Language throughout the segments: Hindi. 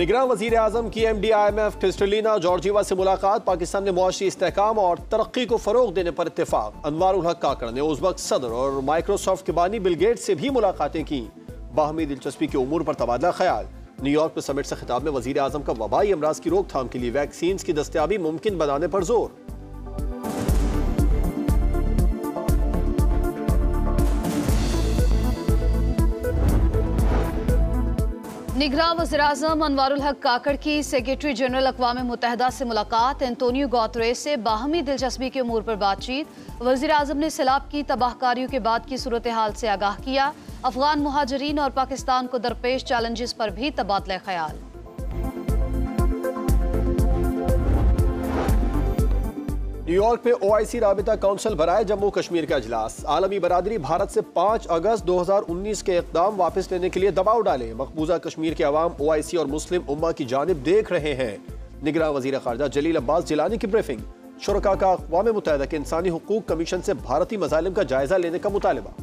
निगरान वज़ीर आज़म की MD-IMF क्रिस्टलिना जॉर्जिवा से मुलाकात। पाकिस्तान में मुआशी इस्तेहकाम और तरक्की को फरोग देने पर इत्तेफाक। अनवारुल हक काकड़ ने उज़्बेक सदर और माइक्रोसॉफ्ट के बानी बिल गेट्स से भी मुलाकातें की। बाहमी दिलचस्पी के उमूर पर तबादला ख्याल। न्यूयॉर्क में समिट से खिताब में वज़ीर आज़म का वबाई अमराज की रोकथाम के लिए वैक्सीन की दस्तयाबी मुमकिन बनाने पर जोर। निगरान वज़ीर-ए-आज़म अनवारुल हक काकड़ की सेक्रेटरी जनरल अक़वाम मुत्तहिदा से मुलाकात। एंटोनियो गुतेरेस से बाहमी दिलचस्पी के उमूर पर बातचीत। वज़ीर-ए-आज़म ने सैलाब की तबाहकारियों के बाद की सूरत हाल से आगाह किया। अफगान मुहाजिरीन और पाकिस्तान को दरपेश चैलेंजेस पर भी तबादला ख्याल। न्यूयॉर्क में OIC राबिता काउंसिल बराए जम्मू कश्मीर का इजलास। आलमी बरादरी भारत से 5 अगस्त 2019 के इक़दाम वापस लेने के लिए दबाव डाले। मकबूजा कश्मीर के अवाम OIC और मुस्लिम उम्मा की जानिब देख रहे हैं। निगरान वज़ीर ख़ारजा जलील अब्बास जिलानी की ब्रीफिंग। शुरका का अक़वाम मुत्तहिदा के इंसानी हुकूक कमीशन से भारतीय मज़ालिम का जायजा लेने का मुतालबा।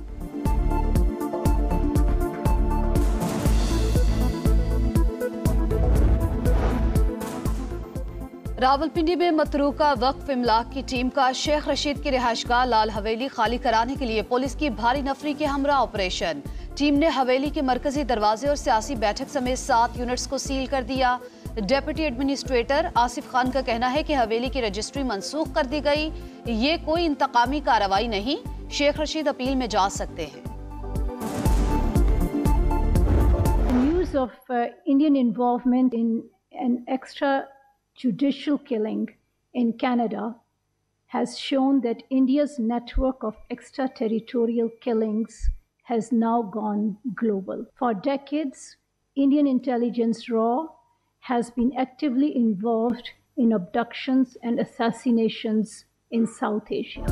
रावलपिंडी में मतरूका वक्फ इमलाक की टीम का शेख रशीद की रिहाइशगाह लाल हवेली खाली कराने के लिए पुलिस की भारी नफरी के हमरा ऑपरेशन। टीम ने हवेली के मरकजी दरवाजे और सियासी बैठक समेत 7 यूनिट्स को सील कर दिया। डेप्यूटी एडमिनिस्ट्रेटर आसिफ खान का कहना है कि हवेली की रजिस्ट्री मनसूख कर दी गई। ये कोई इंतकामी कार्रवाई नहीं, शेख रशीद अपील में जा सकते हैं। News of Indian involvement in an extrajudicial killing in Canada has shown that India's network of extraterritorial killings has now gone global. For decades, Indian intelligence RAW has been actively involved in abductions and assassinations in South Asia.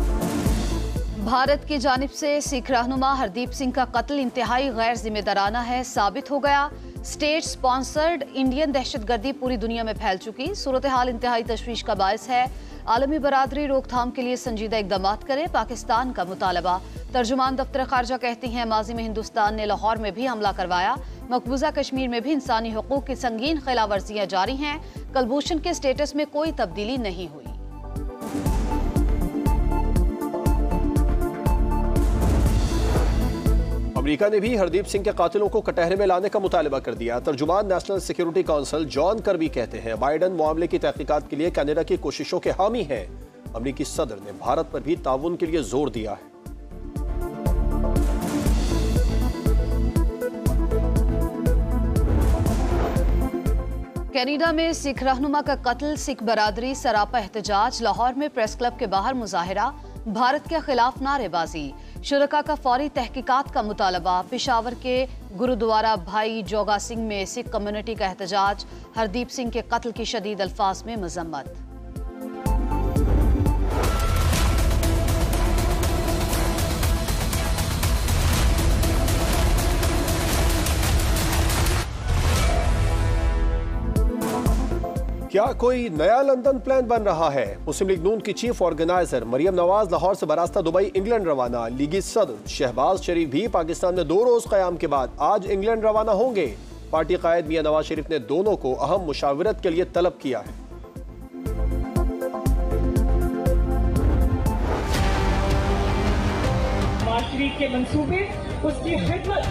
Bharat की जानिब से सिख रहनुमा हरदीप सिंह का कत्ल इंतहाई गैर जिम्मेदाराना है साबित हो गया। स्टेट स्पॉन्सर्ड इंडियन दहशतगर्दी पूरी दुनिया में फैल चुकी। सूरत हाल इंतहाई तशवीश का बायस है। आलमी बरादरी रोकथाम के लिए संजीदा इकदाम करे, पाकिस्तान का मुतालबा। तर्जुमान दफ्तर खारजा कहती हैं माजी में हिंदुस्तान ने लाहौर में भी हमला करवाया। मकबूजा कश्मीर में भी इंसानी हुकूक की संगीन खिलाफवर्जियां जारी हैं। कलभूषण के स्टेटस में कोई तब्दीली नहीं हुई। अमेरिका ने भी हरदीप सिंह के कातिलों को कटहरे में लाने का मुतालबा कर दिया। तर्जुमान national security council John Kirby कहते हैं बाइडन मामले की तहकीकात के लिए कनाडा की कोशिशों के हामी हैं। अमेरिकी सदर ने भारत पर भी ताउन के लिए जोर दिया है। कनाडा में सिख रहनुमा का कत्ल, सिख बरादरी सरापा एहतजाज। लाहौर में प्रेस क्लब के बाहर मुजाहिरा, भारत के खिलाफ नारेबाजी। शुरका का फौरी तहकीकात का मुतालबा। पेशावर के गुरुद्वारा भाई जोगा सिंह में सिख कम्युनिटी का एहतजाज। हरदीप सिंह के कत्ल की शदीद अल्फाज में मजम्मत। क्या कोई नया लंदन प्लान बन रहा है? मुस्लिम लीग नून की चीफ ऑर्गेनाइजर मरियम नवाज लाहौर से बरास्ता दुबई इंग्लैंड रवाना। लीगी सदर शहबाज शरीफ भी पाकिस्तान में 2 रोज क़याम के बाद आज इंग्लैंड रवाना होंगे। पार्टी कायद मियां नवाज शरीफ ने दोनों को अहम मुशावरत के लिए तलब किया है। नवाज शरीफ के मंसूबे, उसकी खिदमत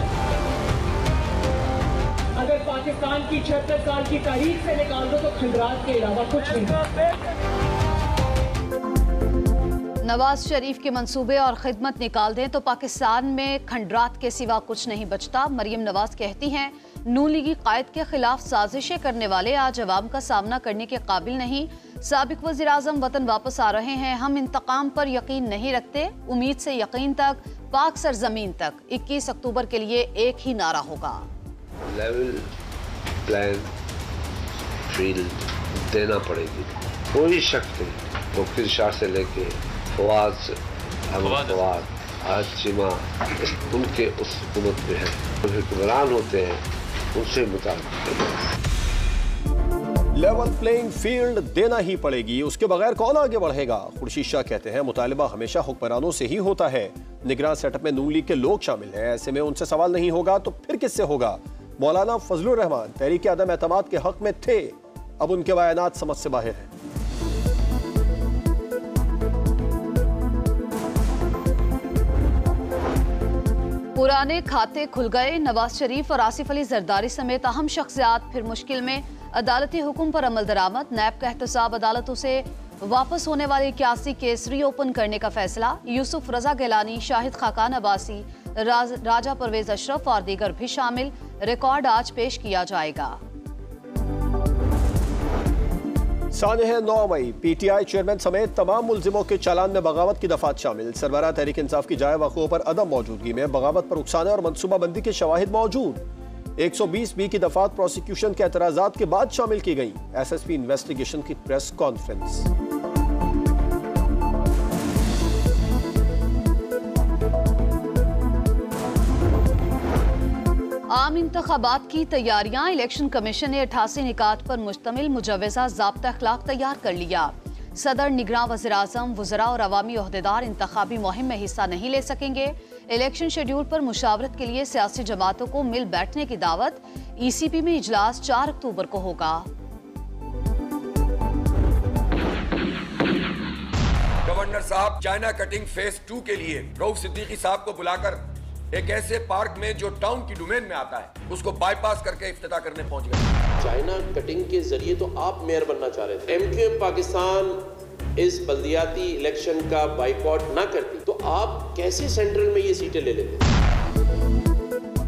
अगर पाकिस्तान की 76 साल की तारीख से निकाल दो तो खंडरात के अलावा कुछ नहीं। नवाज शरीफ के मंसूबे और खिदमत निकाल दें तो पाकिस्तान में खंडरात के सिवा कुछ नहीं बचता। मरियम नवाज कहती हैं नून लीगी कायद के खिलाफ साजिशें करने वाले आज अवाम का सामना करने के काबिल नहीं। साबिक वज़ीर आज़म वतन वापस आ रहे हैं। हम इंतकाम पर यकीन नहीं रखते, उम्मीद से यकीन तक, पाक सरजमीन तक। 21 अक्टूबर के लिए एक ही नारा होगा। लेवल प्लान फील्ड देना पड़ेगी, कोई शक नहीं। तो फिर शाह से लेके फवाद आज चिमा उनके उस हुकूमत में है, जो हुक्मरान होते हैं उनसे मुताबिक लेवल प्लेइंग फील्ड देना ही पड़ेगी, उसके बगैर कौन आगे बढ़ेगा? खुर्शीद शाह कहते हैं मुतालिबा हमेशा हुक्मरानों से ही होता है। निगरान सेटअप में नून लीग के लोग शामिल हैं, ऐसे में उनसे सवाल नहीं होगा तो फिर किससे होगा? मौलाना फजलुर रहमान तहरीक अदम एतमाद के हक में थे, अब उनके बयानात समझ से बाहर हैं। पुराने खाते खुल गए, नवाज शरीफ और आसिफ अली जरदारी समेत अहम शख्सियात फिर मुश्किल में। अदालती हुक्म पर अमल दरामद, नैब का एहतसाब अदालतों से वापस होने वाले 81 केस रीओपन करने का फैसला। यूसुफ रजा गिलानी, शाहिद खाकान अब्बासी, राजा परवेज अशरफ और दीगर भी शामिल। रिकॉर्ड आज पेश किया जाएगा। सानह 9 मई PTI चेयरमैन समेत तमाम मुल्जिमों के चालान में बगावत की दफात शामिल। सरबराह तहरीक इंसाफ की जाए वक़ूओं पर अदम मौजूदगी में बगावत पर उकसाने और मनसूबाबंदी के शवाहिद मौजूद। 120B की दफात प्रोसिक्यूशन के एतराज़ात के बाद शामिल की गई। SSP इन्वेस्टिगेशन की प्रेस कॉन्फ्रेंस। आम इंतखाबात की तैयारियां, इलेक्शन कमीशन ने 88 निकात पर मुश्तमिल मुजव्वज़ा ज़ाब्ता अखलाक तैयार कर लिया। सदर, निगरान वज़ीर-ए-आज़म, वज़रा और अवामी ओहदेदार इंतखाबी मुहिम में हिस्सा नहीं ले सकेंगे। इलेक्शन शेड्यूल पर मुशावरत के लिए सियासी जमातों को मिल बैठने की दावत। ECP में इजलास 4 अक्टूबर को होगा। गवर्नर साहब चाइना कटिंग फेज 2 के लिए रऊफ सिद्दीकी साहब को बुलाकर एक ऐसे पार्क में जो टाउन की डोमेन में आता है उसको बाईपास करके इफ्तिताह करने पहुंच गए। चाइना कटिंग के जरिए तो आप मेयर बनना चाह रहे थे। MQM पाकिस्तान इस बल्दियाती इलेक्शन का बाइकॉट ना करती तो आप कैसे सेंट्रल में ये सीटें ले लेते?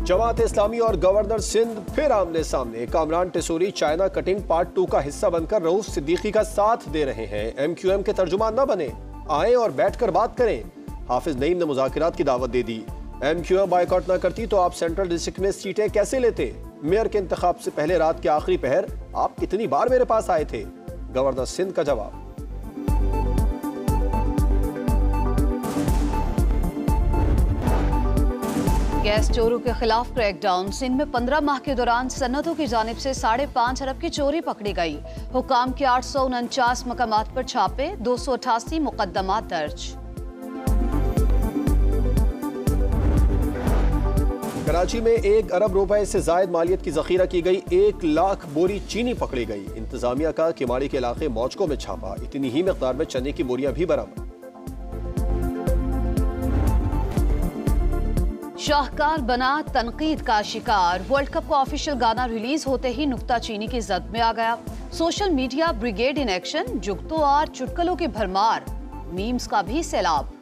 जमात इस्लामी और गवर्नर सिंध फिर आमने सामने। कामरान टेसूरी चाइना कटिंग पार्ट 2 का हिस्सा बनकर रऊफ सिद्दीकी का साथ दे रहे हैं। MQM के तर्जुमान न बने, आए और बैठकर बात करें। हाफिज नईम ने मुज़ाकिरात की दावत दे दी। MQM बाइकॉट न करती तो आप सेंट्रल डिस्ट्रिक्ट में सीटें कैसे लेते? मेयर के इंतखाब से पहले रात के आखिरी पहर आप कितनी बार मेरे पास आए थे? गवर्नर सिंध का जवाब। गैस चोरों के खिलाफ क्रैकडाउन। सिंध में 15 माह के दौरान सन्नतों की जानिब से 5.5 अरब की चोरी पकड़ी गई। हुकाम के 849 मकामात पर छापे, 288 मुकदमात दर्ज। कराची में 1 अरब रुपए से जायद मालियत की जखीरा की गई। 1 लाख बोरी चीनी पकड़ी गई। इंतजामिया का किमाड़ी के इलाके मौचको में छापा। इतनी ही मिकदार में चने की बोरियां भी बरामद। शाहकार बना, तनकीद का शिकार। वर्ल्ड कप का ऑफिशियल गाना रिलीज होते ही नुक्ता चीनी की जद में आ गया। Social media brigade in action, जुगतों और चुटकुलों की भरमार, मीम्स का भी सैलाब।